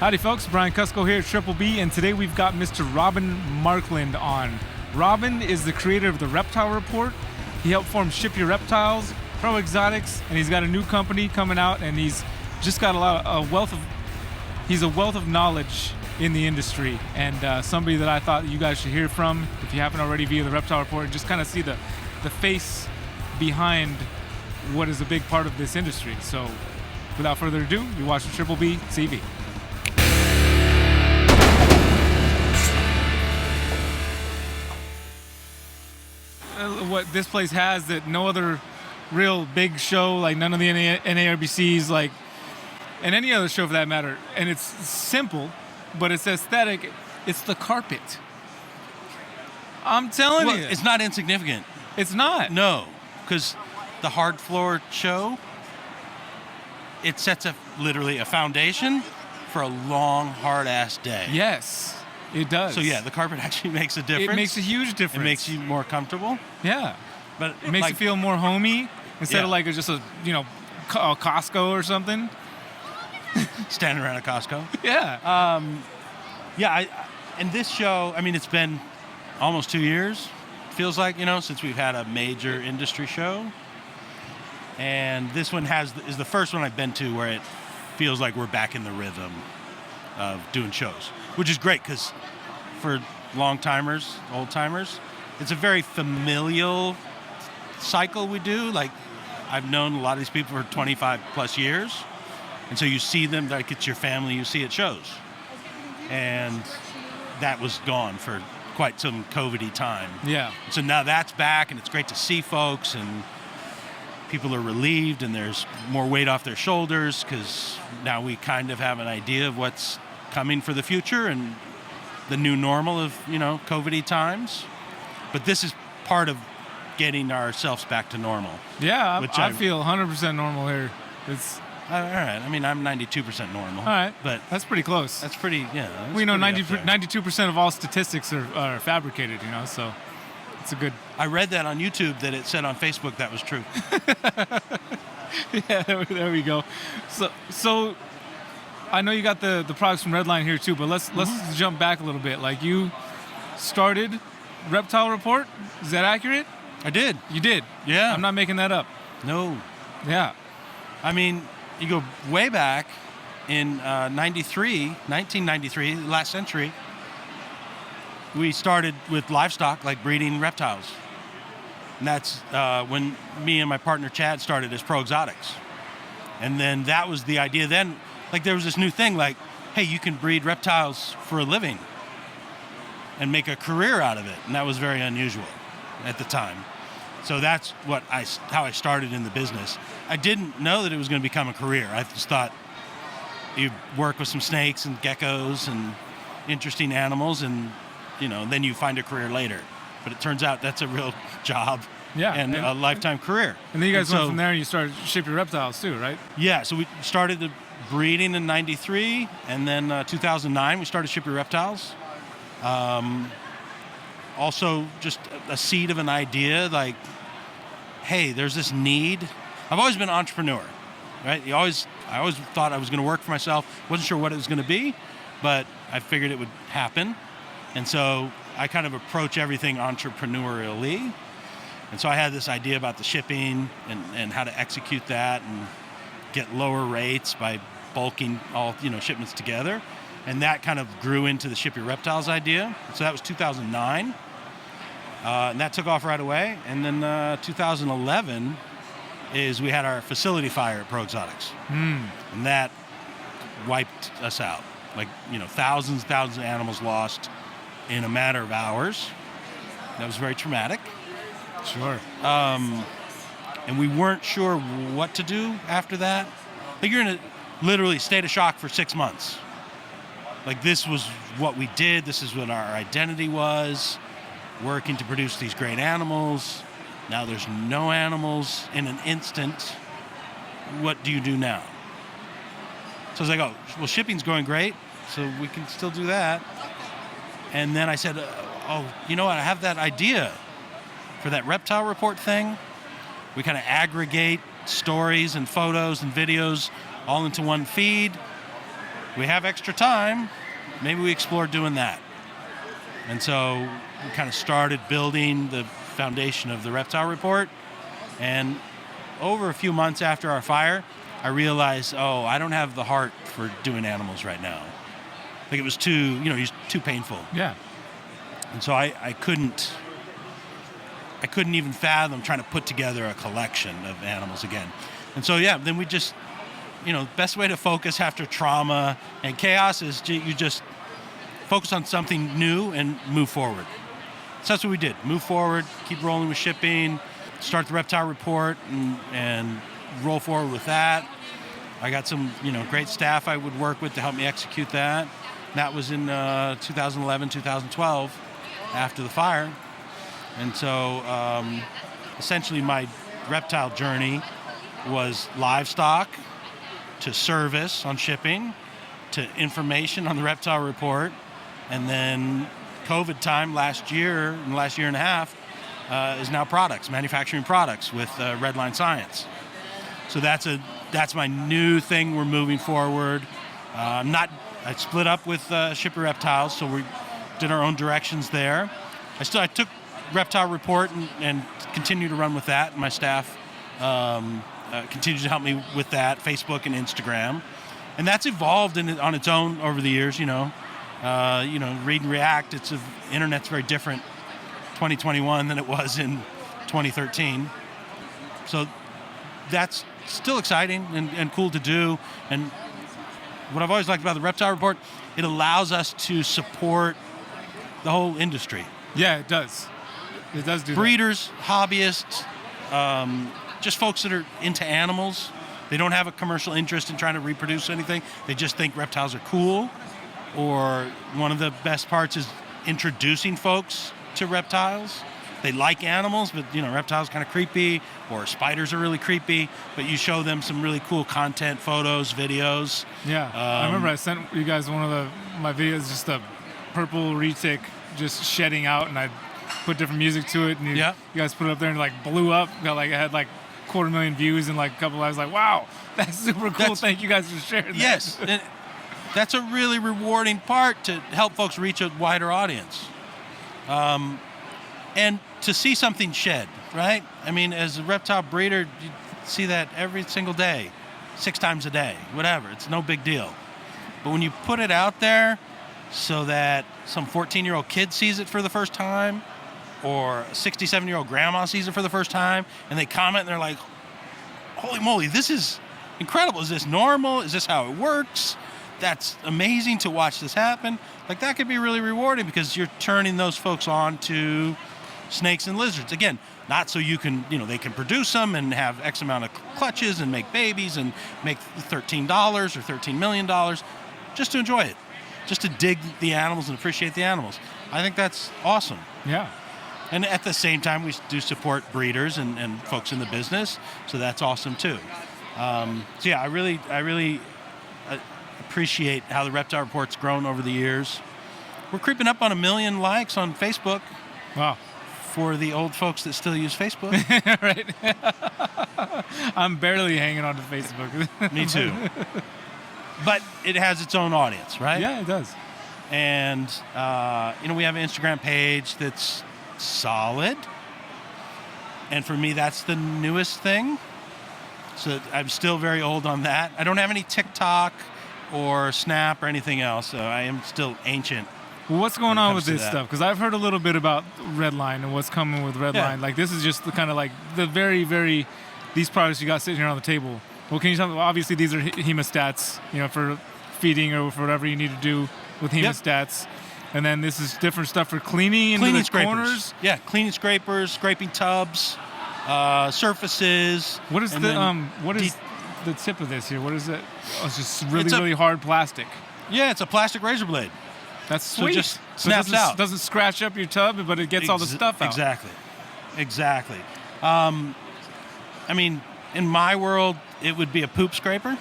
Howdy folks, Brian Cusco here at Triple B, and today we've got Mr. Robin Markland on. Robin is the creator of the Reptile Report. He helped form Ship Your Reptiles, Pro Exotics, and he's got a new company coming out, and he's just got a wealth of knowledge in the industry, and somebody that I thought you guys should hear from if you haven't already via the Reptile Report, and just kind of see the face behind what is a big part of this industry. So without further ado, you're watching Triple B TV. What this place has that no other real big show, like none of the NARBCs, like, and any other show for that matter, and it's simple, but it's aesthetic, it's the carpet. I'm telling you. It's not insignificant. It's not. No, because the hard floor show, it sets literally a foundation for a long, hard-ass day. Yes, it does. So yeah, the carpet actually makes a difference. It makes a huge difference. It makes you more comfortable. Yeah. But it makes you feel more homey instead of like just a Costco or something. Standing around a Costco. Yeah. And this show, I mean, it's been almost 2 years, feels like, since we've had a major industry show. And this one is the first one I've been to where it feels like we're back in the rhythm of doing shows, which is great because for long-timers, old-timers, it's a very familial cycle we do. Like, I've known a lot of these people for 25 plus years. And so you see them, like it's your family you see at shows. And that was gone for quite some COVID-y time. Yeah. So now that's back, and it's great to see folks, and people are relieved, and there's more weight off their shoulders because now we kind of have an idea of what's coming for the future and the new normal of, COVID-y times. But this is part of getting ourselves back to normal. Yeah, I feel 100% normal here. It's all right. I mean, I'm 92% normal. all right, but that's pretty close. That's pretty, yeah. That's we know 92% of all statistics are fabricated, so it's a good. I read that on YouTube that it said on Facebook that was true. Yeah, there we go. So I know you got the products from Redline here too, but let's jump back a little bit. Like, you started Reptile Report, is that accurate? I did. You did? Yeah. I'm not making that up. No. Yeah. I mean, you go way back in 1993, last century, we started with livestock, like breeding reptiles. And that's when me and my partner Chad started as Pro Exotics. And then that was the idea then. Like, there was this new thing, like, hey, you can breed reptiles for a living and make a career out of it. And that was very unusual at the time. So that's how I started in the business. I didn't know that it was going to become a career. I just thought you work with some snakes and geckos and interesting animals, and then you find a career later. But it turns out that's a real job. Yeah, and a lifetime career. And then you guys went from there and you started Ship Your Reptiles too, right? Yeah, so we started the breeding in 93, and then 2009 we started Ship Your Reptiles. Also just a seed of an idea, like, hey, there's this need. I've always been an entrepreneur, right? I always thought I was going to work for myself. Wasn't sure what it was going to be, but I figured it would happen. And so I kind of approach everything entrepreneurially. And so I had this idea about the shipping and how to execute that and get lower rates by bulking all shipments together. And that kind of grew into the Ship Your Reptiles idea. So that was 2009. And that took off right away. And then 2011 is we had our facility fire at Pro Exotics. And that wiped us out. Like, thousands of animals lost in a matter of hours. That was very traumatic. Sure. And we weren't sure what to do after that. Like, you're in a literally state of shock for 6 months. Like, this was what we did. This is what our identity was, working to produce these great animals. Now there's no animals in an instant. What do you do now? So I was like, oh, well, shipping's going great, so we can still do that. And then I said, oh, you know what? I have that idea for that Reptile Report thing. We kind of aggregate stories and photos and videos all into one feed. we have extra time. Maybe we explore doing that. And so we kind of started building the foundation of the Reptile Report. And over a few months after our fire, I realized, I don't have the heart for doing animals right now. Like it was too painful. Yeah. And so I couldn't even fathom trying to put together a collection of animals again. And so, then we just, best way to focus after trauma and chaos is you just focus on something new and move forward. So that's what we did. Move forward, keep rolling with shipping, start the Reptile Report and roll forward with that. I got some, great staff I would work with to help me execute that. That was in 2011, 2012, after the fire. And so essentially my reptile journey was livestock to service on shipping to information on the Reptile Report. And then COVID time last year and a half is now manufacturing products with Redline Science. So that's my new thing we're moving forward. I split up with Ship Your Reptiles, so we did our own directions there. I took Reptile Report and continue to run with that. My staff continues to help me with that, Facebook and Instagram. And that's evolved on its own over the years, read and react. Internet's very different 2021 than it was in 2013. So that's still exciting and cool to do. And what I've always liked about the Reptile Report, it allows us to support the whole industry. Yeah, it does. It does do breeders, hobbyists, just folks that are into animals. They don't have a commercial interest in trying to reproduce anything. They just think reptiles are cool. Or one of the best parts is introducing folks to reptiles. They like animals, but reptiles kind of creepy, or spiders are really creepy, but you show them some really cool content, photos, videos. Yeah, I remember I sent you guys one of my videos, just a purple retic just shedding out, and I put different music to it, and you guys put it up there and like blew up. It had like 250,000 views in like a couple hours. Like, wow, that's super cool. Thank you guys for sharing that. Yes, and that's a really rewarding part to help folks reach a wider audience. And to see something shed, right? I mean, as a reptile breeder, you see that every single day, 6 times a day, whatever. It's no big deal. But when you put it out there so that some 14-year-old kid sees it for the first time, or a 67-year-old grandma sees it for the first time, and they comment and they're like, holy moly, this is incredible. Is this normal? Is this how it works? That's amazing to watch this happen. Like, that could be really rewarding because you're turning those folks on to snakes and lizards. Again, not so you can, they can produce them and have X amount of clutches and make babies and make $13 or $13 million, just to enjoy it, just to dig the animals and appreciate the animals. I think that's awesome. Yeah. And at the same time, we do support breeders and folks in the business, so that's awesome too. I really appreciate how the Reptile Report's grown over the years. We're creeping up on 1 million likes on Facebook. Wow. For the old folks that still use Facebook. Right. I'm barely hanging on to Facebook. Me too. But it has its own audience, right? Yeah, it does. And, we have an Instagram page that's solid. And for me, that's the newest thing. So I'm still very old on that. I don't have any TikTok or Snap or anything else, so I am still ancient. Well, what's going on with this stuff? Because I've heard a little bit about Redline and what's coming with Redline. Yeah. Like, this is just the kind of like the very, very, these products you got sitting here on the table. Well, can you tell me, obviously these are hemostats, for feeding or for whatever you need to do with hemostats. Yep. And then this is different stuff for cleaning the corners. Yeah, cleaning scrapers, scraping tubs, surfaces. What is the tip of this here? What is it? Oh, it's just really hard plastic. Yeah, it's a plastic razor blade. That's sweet. So it just snaps out. Doesn't scratch up your tub, but it gets all the stuff out. Exactly. In my world, it would be a poop scraper.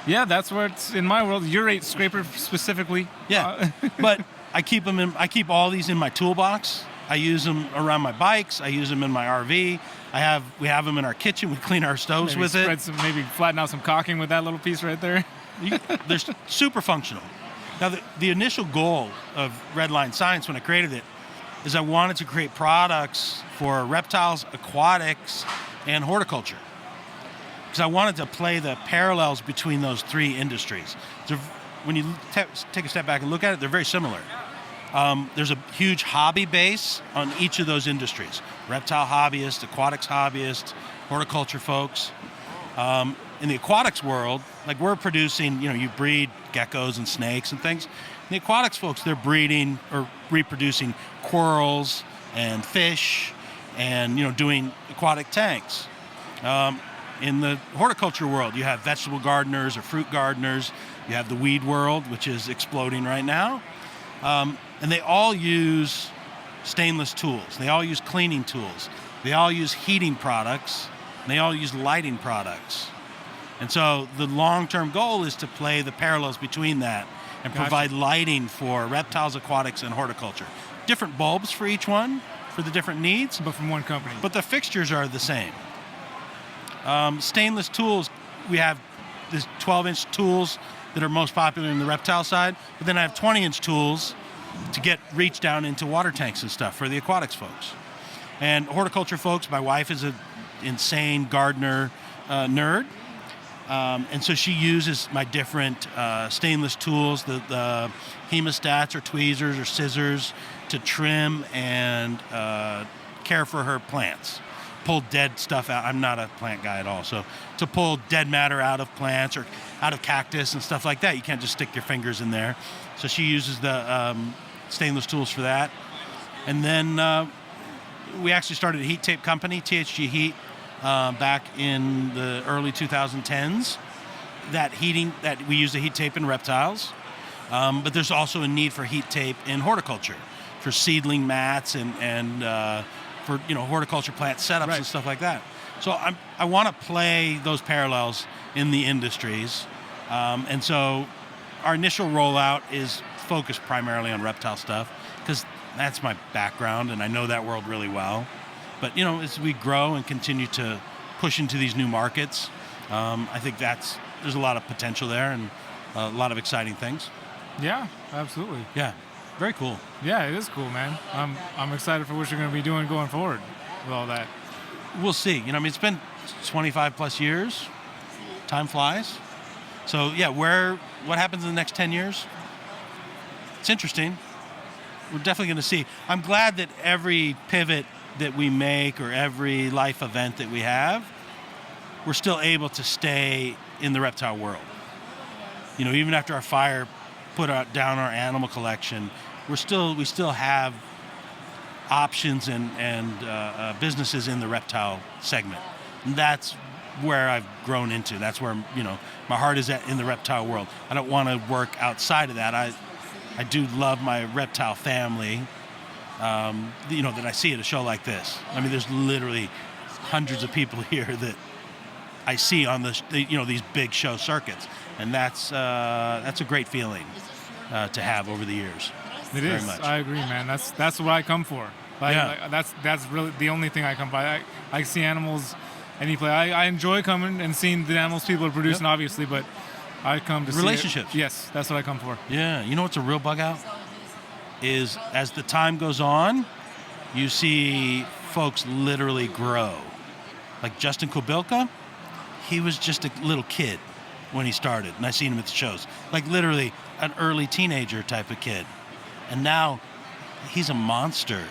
Yeah, that's where it's in my world. Urate scraper specifically. Yeah, but I keep all these in my toolbox. I use them around my bikes. I use them in my RV. We have them in our kitchen. We clean our stoves with it. Maybe flatten out some caulking with that little piece right there. They're super functional. Now, the initial goal of Redline Science when I created it is I wanted to create products for reptiles, aquatics, and horticulture. Because I wanted to play the parallels between those three industries. When you take a step back and look at it, they're very similar. There's a huge hobby base on each of those industries. Reptile hobbyists, aquatics hobbyists, horticulture folks. In the aquatics world, like we're producing, you breed geckos and snakes and things. In the aquatics folks, they're breeding or reproducing corals and fish and, doing aquatic tanks. In the horticulture world, you have vegetable gardeners or fruit gardeners. You have the weed world, which is exploding right now. And they all use stainless tools. They all use cleaning tools. They all use heating products. And they all use lighting products. And so the long-term goal is to play the parallels between that and provide lighting for reptiles, aquatics, and horticulture. Different bulbs for each one, for the different needs. But from one company. But the fixtures are the same. Stainless tools, we have these 12-inch tools that are most popular in the reptile side, but then I have 20-inch tools to reach down into water tanks and stuff for the aquatics folks. And horticulture folks, my wife is an insane gardener nerd. And so she uses my different stainless tools, the hemostats or tweezers or scissors to trim and care for her plants. Pull dead stuff out. I'm not a plant guy at all. So to pull dead matter out of plants or out of cactus and stuff like that, you can't just stick your fingers in there. So she uses the stainless tools for that. And then we actually started a heat tape company, THG Heat, back in the early 2010s. That we use the heat tape in reptiles, but there's also a need for heat tape in horticulture, for seedling mats and for horticulture plant setups and stuff like that. So I want to play those parallels in the industries, and so our initial rollout is focused primarily on reptile stuff because that's my background and I know that world really well. But as we grow and continue to push into these new markets, I think there's a lot of potential there and a lot of exciting things. Yeah, absolutely. Yeah, very cool. Yeah, it is cool, man. I'm excited for what you're going to be doing going forward with all that. We'll see. It's been 25 plus years. Time flies. So yeah, what happens in the next 10 years? It's interesting. We're definitely going to see. I'm glad that every pivot that we make or every life event that we have, we're still able to stay in the reptile world. Even after our fire put down our animal collection, we still have options and businesses in the reptile segment. And that's where I've grown into. That's where my heart is in the reptile world. I don't want to work outside of that. I do love my reptile family. That I see at a show like this. I mean, there's literally hundreds of people here that I see on these big show circuits, and that's a great feeling to have over the years. It is. Much. I agree, man. That's what I come for. That's really the only thing I come by. I see animals any play. I enjoy coming and seeing the animals people are producing, obviously, but I come to relationships. See it. Yes, that's what I come for. Yeah, what's a real bug out? Is as the time goes on, you see folks literally grow. Like Justin Kobilka, he was just a little kid when he started, and I seen him at the shows. Like literally an early teenager type of kid. And now he's a monster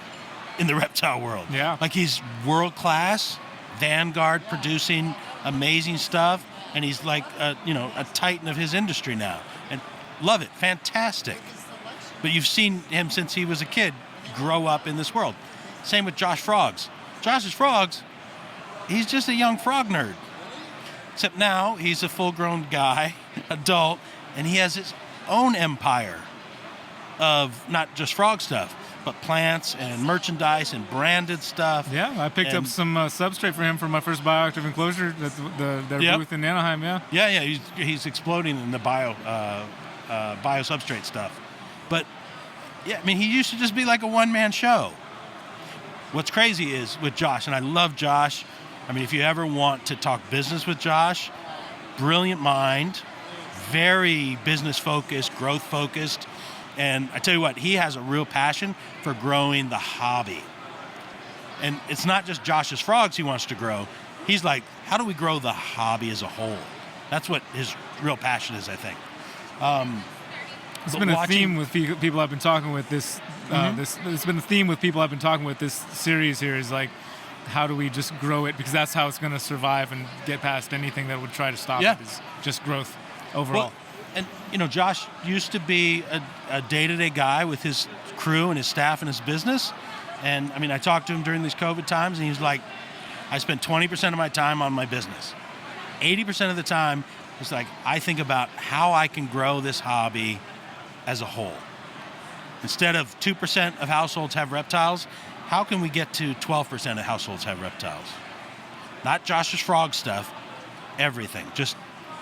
in the reptile world. Yeah. Like he's world class, Vanguard producing amazing stuff, and he's like a titan of his industry now. And love it, fantastic. But you've seen him since he was a kid grow up in this world. Same with Josh Frogs. Josh's Frogs, he's just a young frog nerd. Except now he's a full-grown guy, adult, and he has his own empire of not just frog stuff, but plants and merchandise and branded stuff. Yeah, I picked up some substrate for him for my first bioactive enclosure at their booth in Anaheim, Yeah, he's exploding in the bio substrate stuff. But, yeah, I mean, he used to just be like a one-man show. What's crazy is with Josh, and I love Josh. I mean, if you ever want to talk business with Josh, brilliant mind, very business focused, growth focused. And I tell you what, he has a real passion for growing the hobby. And it's not just Josh's frogs he wants to grow. He's like, how do we grow the hobby as a whole? That's what his real passion is, I think. It's been a theme with people I've been talking with this. It's been a theme with people I've been talking with this series here. Is like, how do we just grow it? Because that's how it's going to survive and get past anything that would try to stop it. Is just growth overall. Well, and Josh used to be a day-to-day guy with his crew and his staff and his business. And I mean, I talked to him during these COVID times, and he was like, I spent 20% of my time on my business. 80% of the time, it's like, I think about how I can grow this hobby as a whole. Instead of 2% of households have reptiles, how can we get to 12% of households have reptiles? Not Josh's frog stuff, everything, just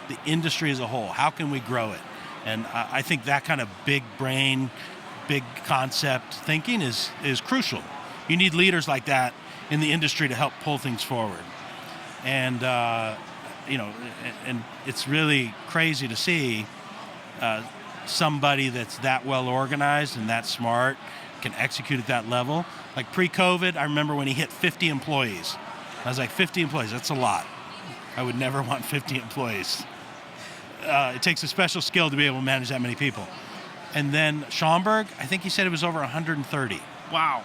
the industry as a whole. How can we grow it? And I think that kind of big brain, big concept thinking is crucial. You need leaders like that in the industry to help pull things forward. And, and it's really crazy to see somebody that's that well organized and that smart can execute at that level. Like pre-COVID, I remember when he hit 50 employees. I was like, 50 employees, that's a lot. I would never want 50 employees. It takes a special skill to be able to manage that many people. And then Schaumburg, I think he said it was over 130. Wow.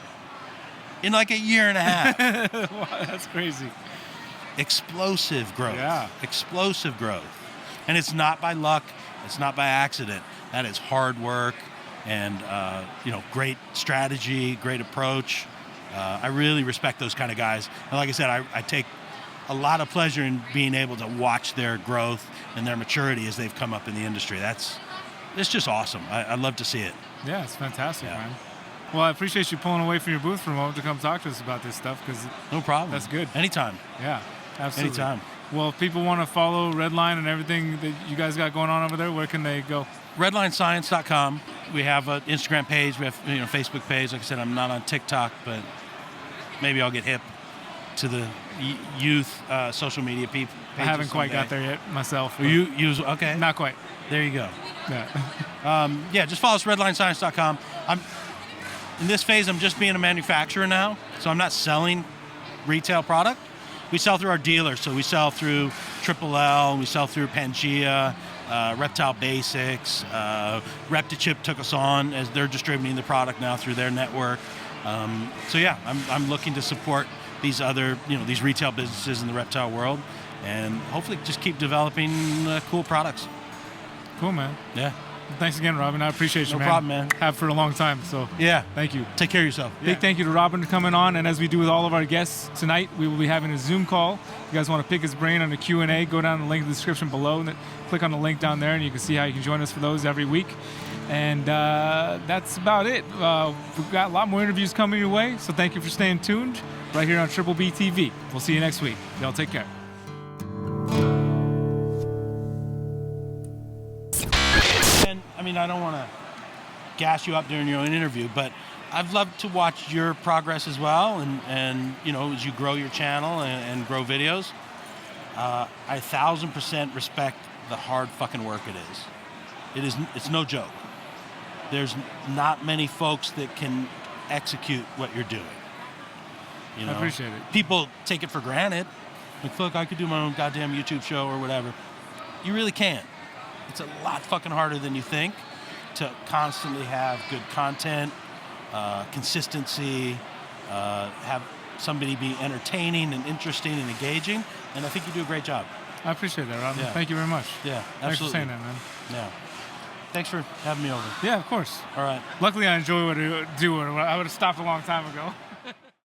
In like a year and a half. Wow, that's crazy. Explosive growth. Yeah. Explosive growth. And it's not by luck. It's not by accident. That is hard work and, great strategy, great approach. I really respect those kind of guys. And like I said, I take a lot of pleasure in being able to watch their growth and their maturity as they've come up in the industry. It's just awesome. I love to see it. Yeah, it's fantastic, man. Well, I appreciate you pulling away from your booth for a moment to come talk to us about this stuff, because no problem. That's good. Anytime. Yeah, absolutely. Anytime. Well, if people want to follow Redline and everything that you guys got going on over there, where can they go? RedlineScience.com. We have an Instagram page. We have Facebook page. Like I said, I'm not on TikTok, but maybe I'll get hip to the youth social media pages. I haven't quite got there yet myself. You use okay? Not quite. There you go. Yeah. Just follow us, RedlineScience.com. In this phase, I'm just being a manufacturer now, so I'm not selling retail product. We sell through our dealers, so we sell through Triple L, we sell through Pangea, Reptile Basics. Reptichip took us on as they're distributing the product now through their network. I'm looking to support these other, these retail businesses in the reptile world, and hopefully just keep developing cool products. Cool, man. Yeah. Thanks again, Robin. I appreciate you, man. No problem, man. Have for a long time, so yeah. Thank you. Take care of yourself. Big thank you to Robin for coming on, and as we do with all of our guests tonight, we will be having a Zoom call. If you guys want to pick his brain on the Q&A, go down the link in the description below, and click on the link down there, and you can see how you can join us for those every week. And that's about it. We've got a lot more interviews coming your way, so thank you for staying tuned right here on Triple B TV. We'll see you next week. Y'all take care. I don't want to gas you up during your own interview, but I've loved to watch your progress as well, and as you grow your channel and grow videos. I 1,000% respect the hard fucking work it is. It's no joke. There's not many folks that can execute what you're doing. I appreciate it. People take it for granted. Like, look, I could do my own goddamn YouTube show or whatever. You really can't. It's a lot fucking harder than you think to constantly have good content, consistency, have somebody be entertaining and interesting and engaging, and I think you do a great job. I appreciate that, Robin. Yeah. Thank you very much. Yeah, absolutely. Thanks for saying that, man. Yeah. Thanks for having me over. Yeah, of course. All right. Luckily, I enjoy what I do. I would have stopped a long time ago.